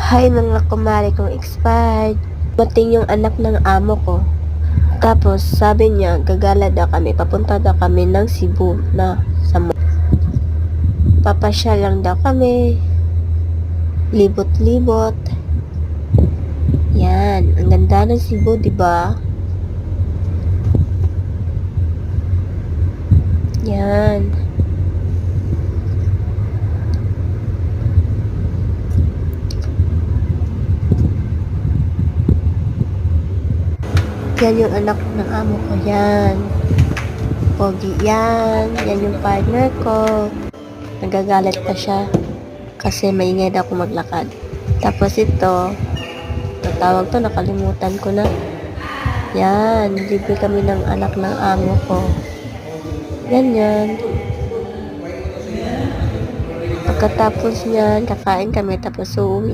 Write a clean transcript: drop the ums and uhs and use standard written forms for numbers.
Hi mga kumare kong expired. Mating yung anak ng amo ko. Tapos sabi niya gagala daw kami, papunta daw kami ng Cebu na sa papasyal lang daw kami. Libot-libot. Yan, ang ganda ng Cebu, 'di ba? Yan. Yan yung anak ng amo ko, yan. Pogi yan. Yan yung partner ko. Nagagalit pa siya kasi maingay daw ako maglakad. Tapos ito, tawag to, nakalimutan ko na. Yan, libre kami ng anak ng amo ko. Ganyan. Pagkatapos niyan, kakain kami tapos uuwi